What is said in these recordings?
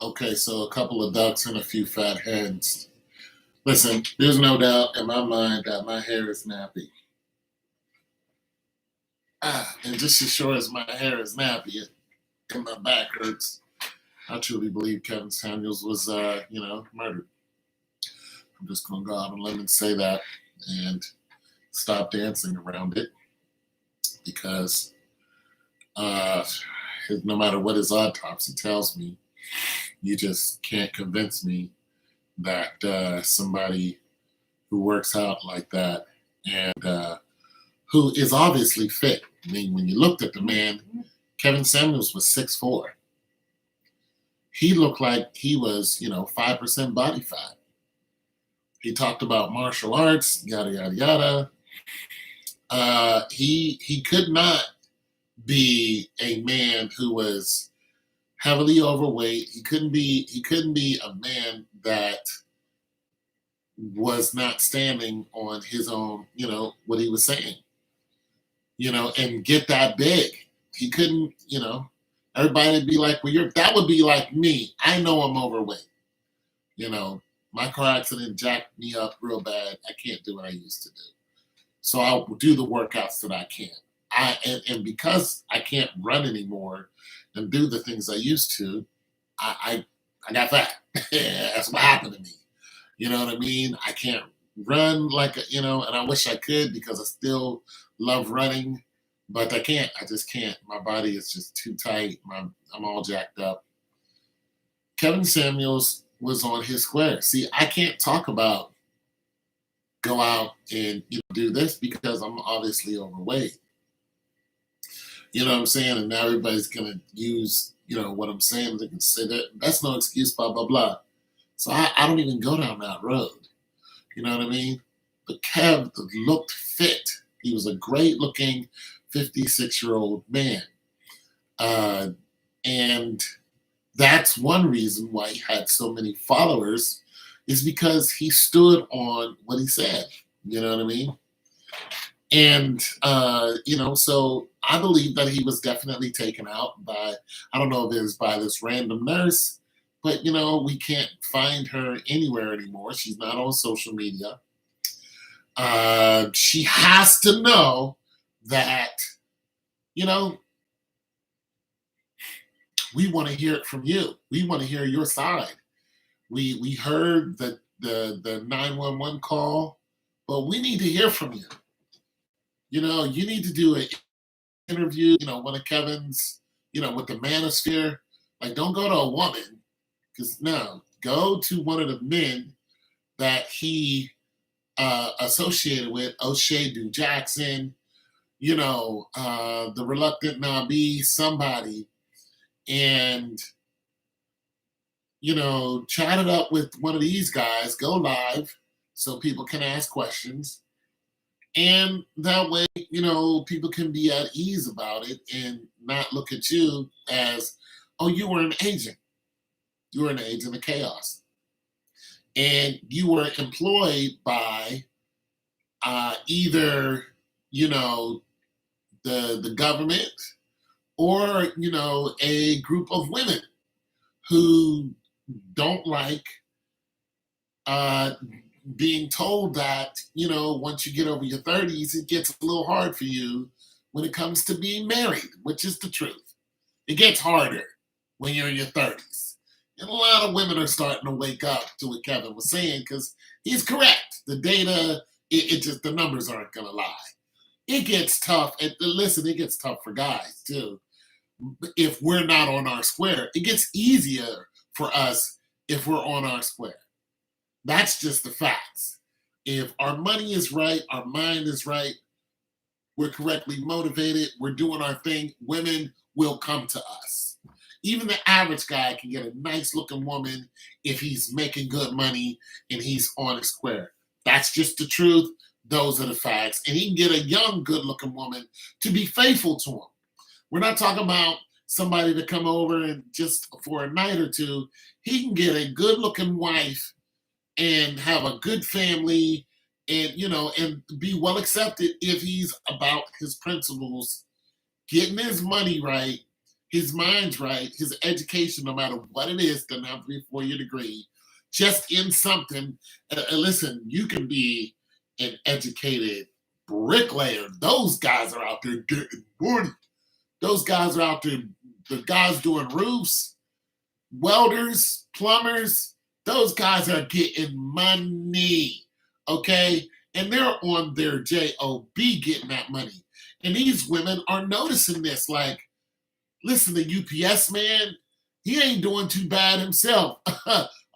Okay, so a couple of ducks and a few fat hens. Listen, there's no doubt in my mind that my hair is nappy. And just as sure as my hair is nappy and my back hurts, I truly believe Kevin Samuels was, murdered. I'm just going to go out on a limb and say that and stop dancing around it because uh, no matter what his autopsy tells me, you just can't convince me that somebody who works out like that and who is obviously fit. I mean, when you looked at the man, Kevin Samuels was 6'4". He looked like he was, 5% body fat. He talked about martial arts, yada yada yada. He could not be a man who was heavily overweight. He couldn't be a man that was not standing on his own, what he was saying, and get that big. He couldn't, everybody would be like, well, that would be like me. I know I'm overweight. You know, my car accident jacked me up real bad. I can't do what I used to do. So I'll do the workouts that I can. And because I can't run anymore and do the things I used to, I got fat. That's what happened to me. You know what I mean? I can't run and I wish I could because I still love running, but I can't. I just can't. My body is just too tight. I'm all jacked up. Kevin Samuels was on his square. See, I can't talk about go out and do this because I'm obviously overweight. You know what I'm saying? And now everybody's gonna use what I'm saying. They can say that's no excuse, blah blah blah. So I don't even go down that road. You know what I mean? But Kev looked fit. He was a great looking 56-year-old man. Uh, and that's one reason why he had so many followers is because he stood on what he said. You know what I mean? And, so I believe that he was definitely taken out by, I don't know if it was by this random nurse, but, we can't find her anywhere anymore. She's not on social media. She has to know that, you know, we want to hear it from you. We want to hear your side. We heard the 911 call, but we need to hear from you. You need to do an interview, one of Kevin's, with the manosphere. Like, don't go to a woman, because no, go to one of the men that he associated with, O'Shea Du Jackson, the reluctant Nabi, somebody, and chat it up with one of these guys, go live so people can ask questions. And that way, people can be at ease about it and not look at you as, oh, you were an agent. You were an agent of chaos. And you were employed by either, the government or, a group of women who don't like being told that, once you get over your 30s, it gets a little hard for you when it comes to being married, which is the truth. It gets harder when you're in your 30s. And a lot of women are starting to wake up to what Kevin was saying because he's correct. The data, it just, the numbers aren't going to lie. It gets tough. And listen, it gets tough for guys too. If we're not on our square, it gets easier for us if we're on our square. That's just the facts. If our money is right, our mind is right, we're correctly motivated, we're doing our thing, women will come to us. Even the average guy can get a nice looking woman if he's making good money and he's on a square. That's just the truth. Those are the facts. And he can get a young, good looking woman to be faithful to him. We're not talking about somebody to come over and just for a night or two. He can get a good looking wife and have a good family and, and be well accepted if he's about his principles, getting his money right, his mind's right, his education, no matter what it is, doesn't have to be a 4-year degree, just in something. Listen, you can be an educated bricklayer. Those guys are out there getting money. Those guys are out there, the guys doing roofs, welders, plumbers, those guys are getting money. Okay? And they're on their job getting that money. And these women are noticing this. Like, listen, the UPS man, he ain't doing too bad himself.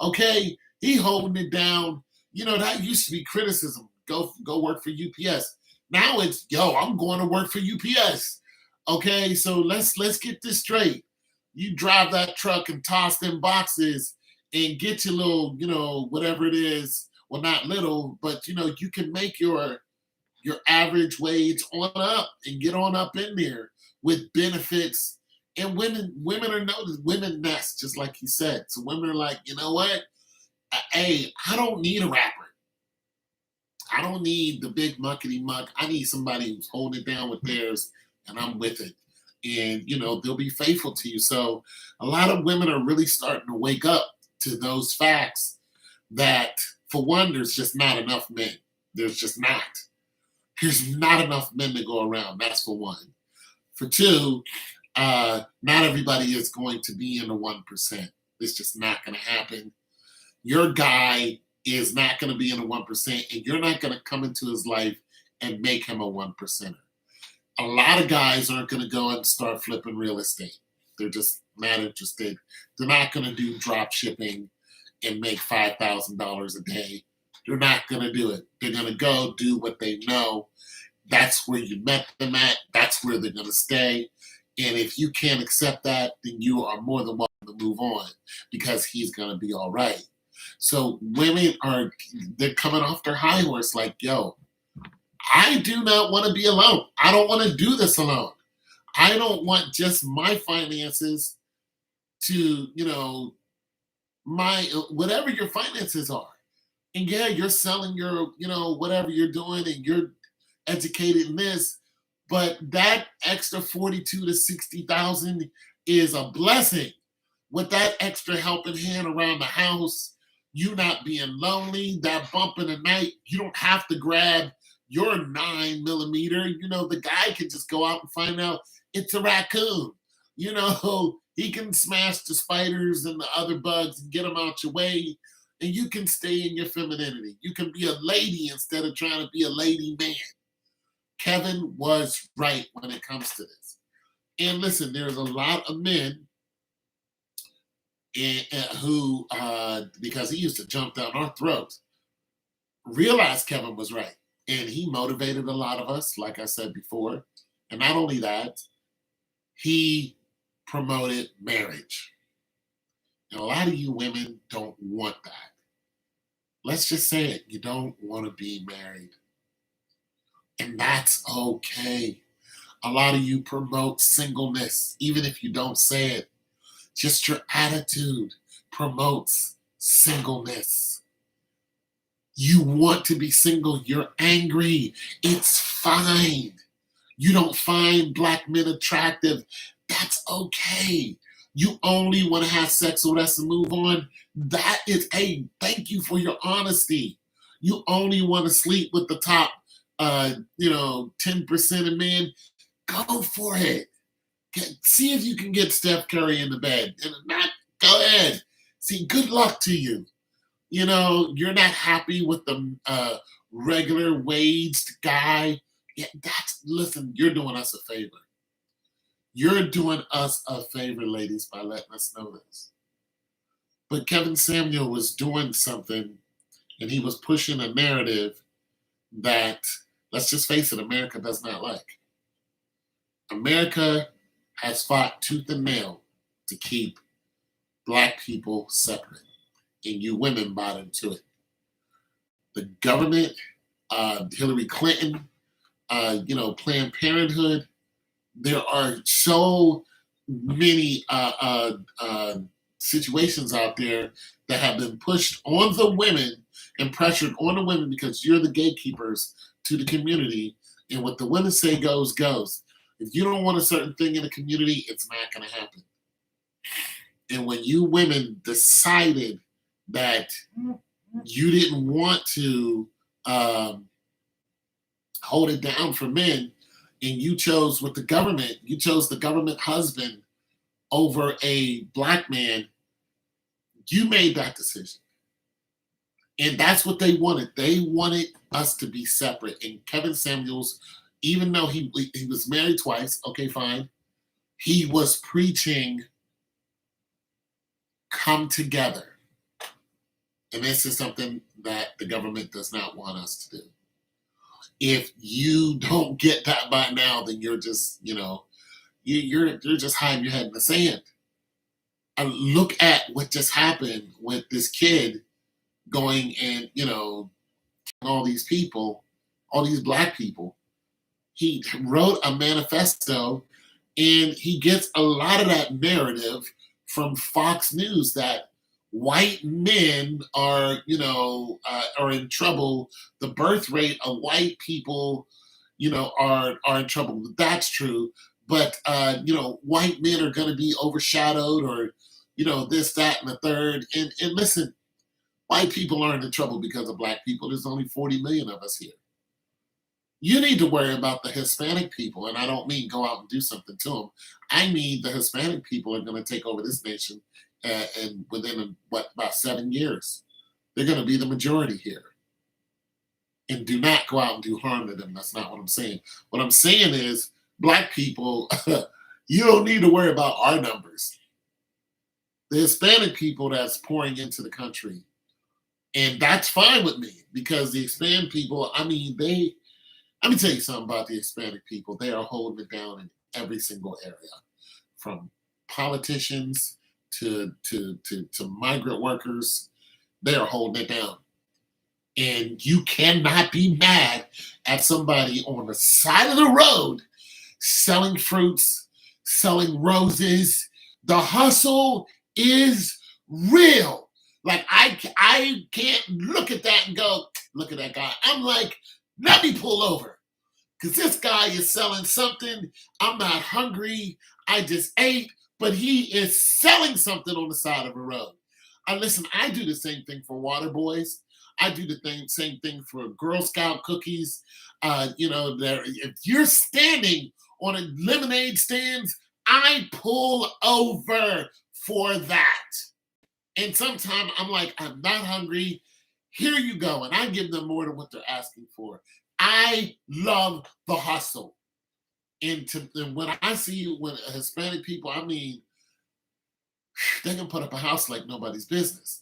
Okay? He holding it down. You know, that used to be criticism. Go work for UPS. Now it's, yo, I'm going to work for UPS. Okay, so let's get this straight. You drive that truck and toss them boxes and get your little, whatever it is. Well, not little, but you can make your average wage on up and get on up in there with benefits. And women are noticed. Women nest, just like he said. So women are like, you know what? Hey, I don't need a rapper. I don't need the big muckety muck. I need somebody who's holding it down with theirs, and I'm with it. And they'll be faithful to you. So a lot of women are really starting to wake up to those facts that, for one, there's just not enough men. There's just not. There's not enough men to go around. That's for one. For two, not everybody is going to be in the 1%. It's just not going to happen. Your guy is not going to be in the 1%, and you're not going to come into his life and make him a 1%er. A lot of guys aren't going to go and start flipping real estate. They're just not interested. They're not going to do drop shipping and make $5,000 a day. They're not going to do it. They're going to go do what they know. That's where you met them at. That's where they're going to stay. And if you can't accept that, then you are more than welcome to move on, because he's going to be all right. So women they're coming off their high horse like, yo, I do not want to be alone. I don't want to do this alone. I don't want just my finances to, my whatever your finances are. And yeah, you're selling your, whatever you're doing, and you're educated in this, but that extra 42 to 60,000 is a blessing. With that extra helping hand around the house, you not being lonely, that bump in the night, you don't have to grab your 9mm. The guy can just go out and find out it's a raccoon. He can smash the spiders and the other bugs and get them out your way, and you can stay in your femininity. You can be a lady instead of trying to be a lady man. Kevin was right when it comes to this. And listen, there's a lot of men who, because he used to jump down our throats, realized Kevin was right. And he motivated a lot of us, like I said before. And not only that, he promoted marriage. And a lot of you women don't want that. Let's just say it. You don't want to be married. And that's okay. A lot of you promote singleness, even if you don't say it. Just your attitude promotes singleness. You want to be single. You're angry. It's fine. You don't find black men attractive. That's okay. You only want to have sex with us and move on. That is, hey, thank you for your honesty. You only want to sleep with the top, 10% of men. Go for it. See if you can get Steph Curry in the bed. And not, go ahead. See, good luck to you. You're not happy with the regular waged guy. Yeah, listen, you're doing us a favor. You're doing us a favor, ladies, by letting us know this. But Kevin Samuel was doing something, and he was pushing a narrative that, let's just face it, America does not like. America has fought tooth and nail to keep black people separate, and you women bought into it. The government, Hillary Clinton, Planned Parenthood, there are so many situations out there that have been pushed on the women and pressured on the women because you're the gatekeepers to the community, and what the women say goes. If you don't want a certain thing in the community, it's not going to happen. And when you women decided that you didn't want to um, hold it down for men, and you chose with the government, you chose the government husband over a black man, you made that decision. And that's what they wanted. They wanted us to be separate. And Kevin Samuels, even though he was married twice, okay, fine, he was preaching come together. And this is something that the government does not want us to do. If you don't get that by now, then you're just, you're just hiding your head in the sand. Look at what just happened with this kid going and, all these people, all these black people. He wrote a manifesto, and he gets a lot of that narrative from Fox News that white men are in trouble. The birth rate of white people, are in trouble. That's true. But white men are going to be overshadowed, or this, that, and the third. And listen, white people aren't in trouble because of black people. There's only 40 million of us here. You need to worry about the Hispanic people, and I don't mean go out and do something to them. I mean the Hispanic people are going to take over this nation, and within about 7 years, they're going to be the majority here. And do not go out and do harm to them. That's not what I'm saying. What I'm saying is, black people, you don't need to worry about our numbers. The Hispanic people that's pouring into the country, and that's fine with me, because the Hispanic people, let me tell you something about the Hispanic people. They are holding it down in every single area, from politicians to migrant workers. They are holding it down. And you cannot be mad at somebody on the side of the road selling fruits, selling roses. The hustle is real. Like, I can't look at that and go, look at that guy. I'm like, let me pull over, because this guy is selling something. I'm not hungry. I just ate, but he is selling something on the side of the road. Listen, I do the same thing for Water Boys. I do the same thing for Girl Scout cookies. If you're standing on a lemonade stands, I pull over for that. And sometimes I'm like, I'm not hungry. Here you go. And I give them more than what they're asking for. I love the hustle. And when I see when Hispanic people, they can put up a house like nobody's business.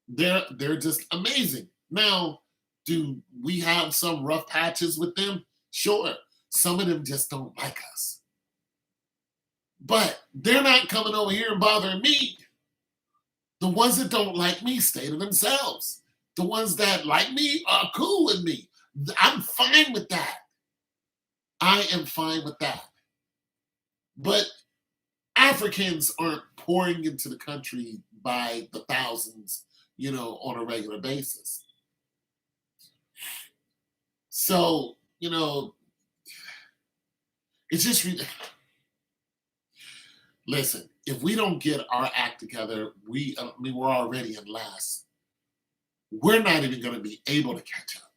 They're just amazing. Now, do we have some rough patches with them? Sure. Some of them just don't like us. But they're not coming over here and bothering me. The ones that don't like me stay to themselves. The ones that like me are cool with me. I'm fine with that. I am fine with that. But Africans aren't pouring into the country by the thousands, on a regular basis. So, it's just, listen, if we don't get our act together, we're already in last. We're not even going to be able to catch up.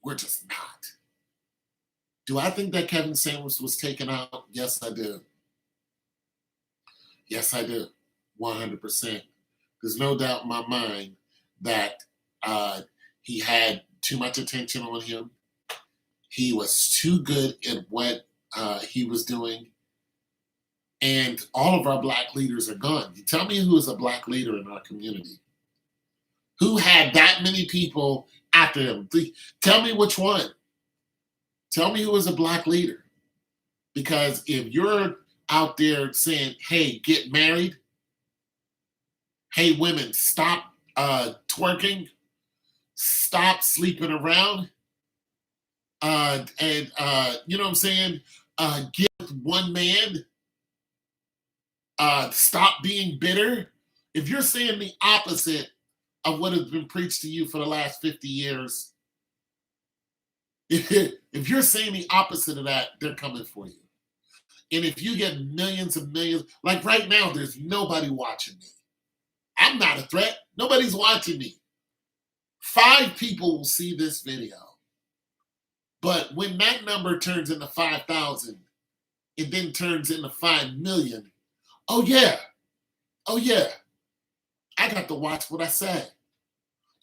We're just not. Do I think that Kevin Samuels was taken out? Yes, I do. Yes, I do. 100%. There's no doubt in my mind that he had too much attention on him. He was too good at what he was doing. And all of our black leaders are gone. You tell me who is a black leader in our community. Who had that many people after him? Tell me which one. Tell me who was a black leader. Because if you're out there saying, hey, get married. Hey, women, stop twerking. Stop sleeping around. And you know what I'm saying? Get with one man. Stop being bitter. If you're saying the opposite of what has been preached to you for the last 50 years, If you're saying the opposite of that, they're coming for you. And if you get millions and millions, like right now, there's nobody watching me. I'm not a threat. Nobody's watching me. 5 people will see this video. But when that number turns into 5,000, it then turns into 5 million. Oh, yeah. Oh, yeah. I got to watch what I say.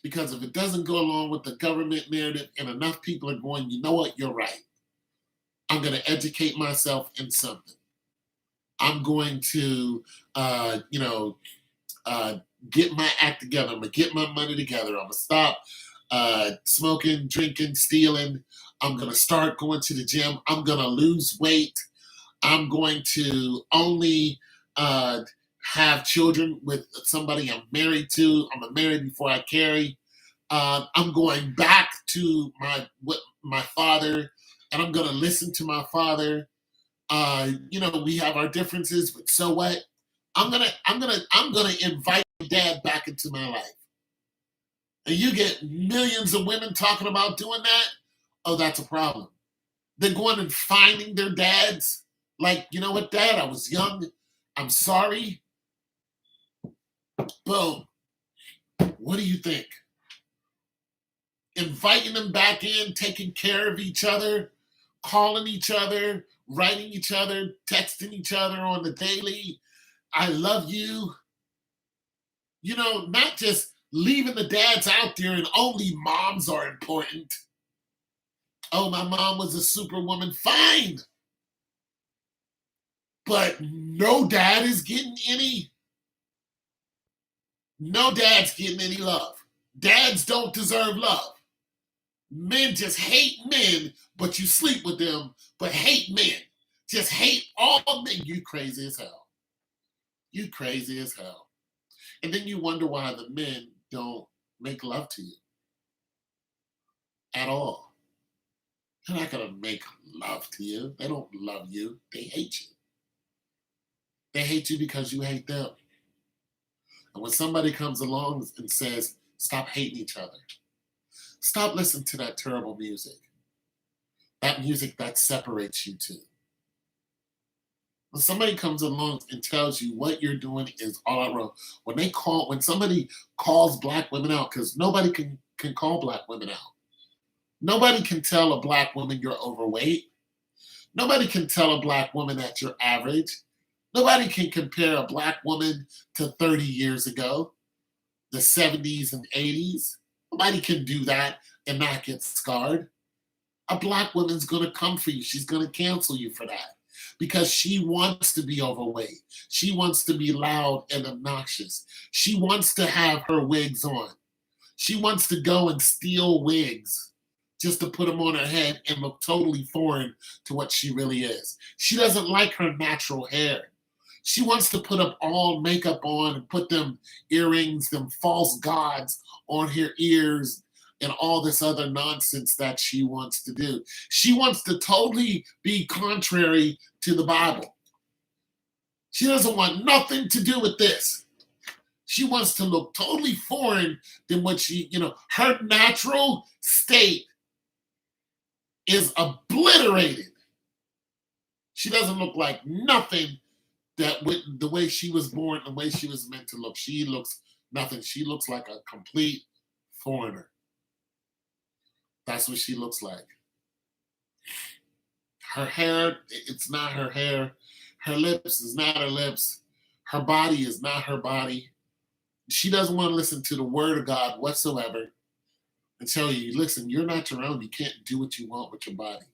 Because if it doesn't go along with the government narrative and enough people are going, you know what, you're right. I'm going to educate myself in something. I'm going to, get my act together. I'm going to get my money together. I'm going to stop smoking, drinking, stealing. I'm going to start going to the gym. I'm going to lose weight. I'm going to only have children with somebody I'm married to. I'm a married before I carry. I'm going back to my father, and I'm going to listen to my father. We have our differences, but so what? I'm gonna invite dad back into my life. And you get millions of women talking about doing that. Oh, that's a problem. They're going and finding their dads. Like, you know what, Dad? I was young. I'm sorry. Boom. What do you think? Inviting them back in, taking care of each other, calling each other, writing each other, texting each other on the daily. I love you. Not just leaving the dads out there and only moms are important. Oh, my mom was a superwoman. Fine. But no dad is getting any. No dad's getting any love. Dads don't deserve love. Men just hate men, but you sleep with them, but hate men. Just hate all men. You crazy as hell. You crazy as hell. And then you wonder why the men don't make love to you at all. They're not going to make love to you. They don't love you. They hate you. They hate you because you hate them. And when somebody comes along and says, stop hating each other, stop listening to that terrible music, that music that separates you two. When somebody comes along and tells you what you're doing is all wrong, when somebody calls black women out, because nobody can call black women out. Nobody can tell a black woman you're overweight. Nobody can tell a black woman that you're average. Nobody can compare a black woman to 30 years ago, the 70s and 80s. Nobody can do that and not get scarred. A black woman's going to come for you. She's going to cancel you for that because she wants to be overweight. She wants to be loud and obnoxious. She wants to have her wigs on. She wants to go and steal wigs just to put them on her head and look totally foreign to what she really is. She doesn't like her natural hair. She wants to put up all makeup on and put them earrings, them false gods on her ears and all this other nonsense that she wants to do. She wants to totally be contrary to the Bible. She doesn't want nothing to do with this. She wants to look totally foreign than what her natural state is obliterated. She doesn't look like nothing that with the way she was born, the way she was meant to look. She looks nothing. She looks like a complete foreigner. That's what she looks like. Her hair, it's not her hair. Her lips is not her lips. Her body is not her body. She doesn't want to listen to the word of God whatsoever and tell you, listen, you're not your own. You can't do what you want with your body.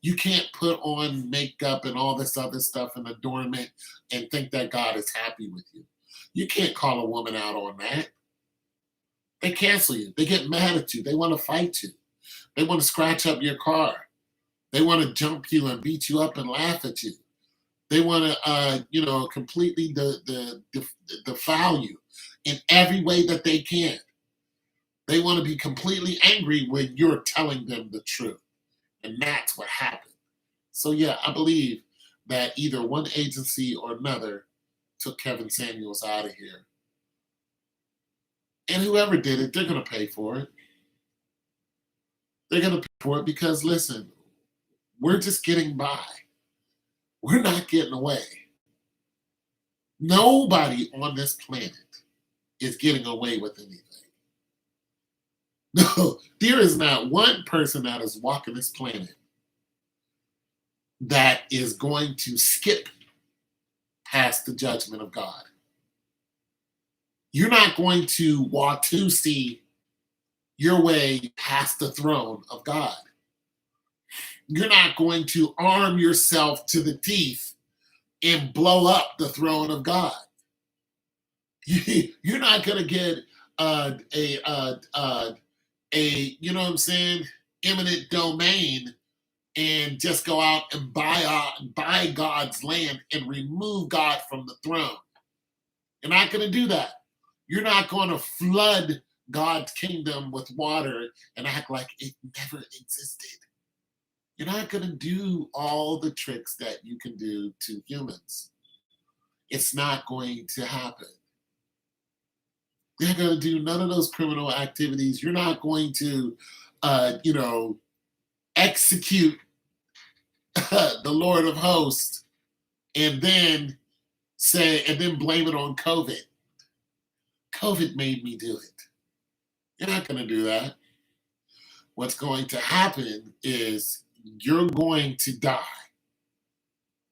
You can't put on makeup and all this other stuff and adornment and think that God is happy with you. You can't call a woman out on that. They cancel you. They get mad at you. They want to fight you. They want to scratch up your car. They want to jump you and beat you up and laugh at you. They want to, completely defile you in every way that they can. They want to be completely angry when you're telling them the truth. And that's what happened. So, yeah, I believe that either one agency or another took Kevin Samuels out of here. And whoever did it, they're going to pay for it. They're going to pay for it because, listen, we're just getting by. We're not getting away. Nobody on this planet is getting away with anything. No, there is not one person that is walking this planet that is going to skip past the judgment of God. You're not going to Watusi your way past the throne of God. You're not going to arm yourself to the teeth and blow up the throne of God. You're not going to get you know what I'm saying, eminent domain and just go out and buy God's land and remove God from the throne. You're not going to do that. You're not going to flood God's kingdom with water and act like it never existed. You're not going to do all the tricks that you can do to humans. It's not going to happen. You're not going to do none of those criminal activities. You're not going to, execute the Lord of hosts and then blame it on COVID. COVID made me do it. You're not going to do that. What's going to happen is you're going to die.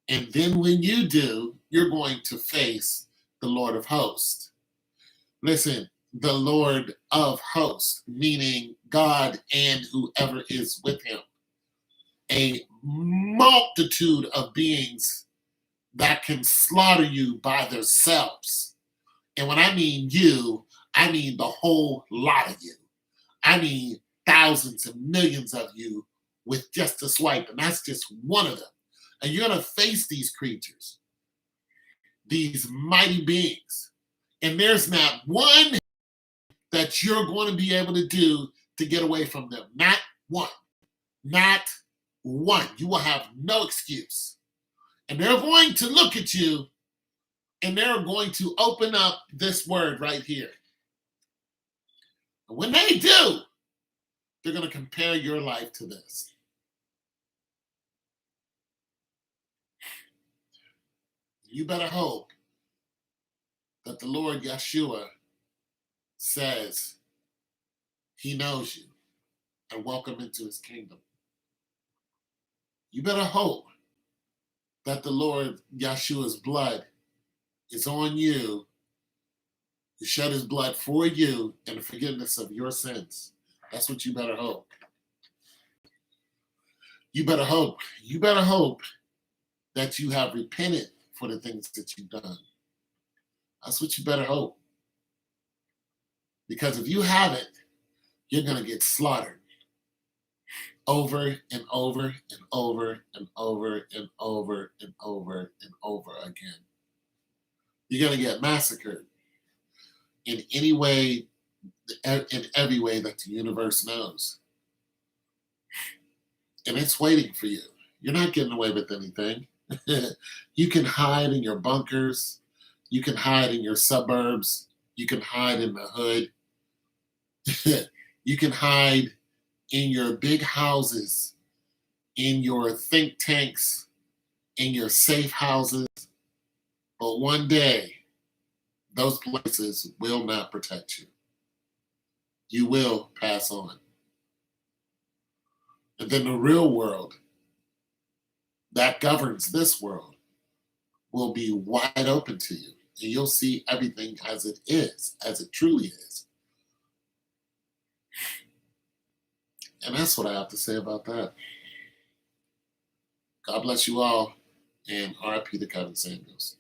And then when you do, you're going to face the Lord of hosts. Listen, the Lord of hosts, meaning God and whoever is with him. A multitude of beings that can slaughter you by themselves. And when I mean you, I mean the whole lot of you. I mean thousands and millions of you with just a swipe, and that's just one of them. And you're going to face these creatures, these mighty beings. And there's not one that you're going to be able to do to get away from them. Not one. Not one. You will have no excuse. And they're going to look at you and they're going to open up this word right here. And when they do, they're going to compare your life to this. You better hope that the Lord Yeshua says he knows you and welcome into his kingdom. You better hope that the Lord Yeshua's blood is on you. He shed his blood for you and the forgiveness of your sins. That's what you better hope. You better hope. You better hope that you have repented for the things that you've done. That's what you better hope. Because if you haven't, you're going to get slaughtered over and over and over and over and over and over and over again. You're going to get massacred in any way, in every way that the universe knows. And it's waiting for you. You're not getting away with anything. You can hide in your bunkers. You can hide in your suburbs. You can hide in the hood. You can hide in your big houses, in your think tanks, in your safe houses. But one day, those places will not protect you. You will pass on. And then the real world that governs this world will be wide open to you. And you'll see everything as it is, as it truly is. And that's what I have to say about that. God bless you all, and RIP to Kevin Samuels.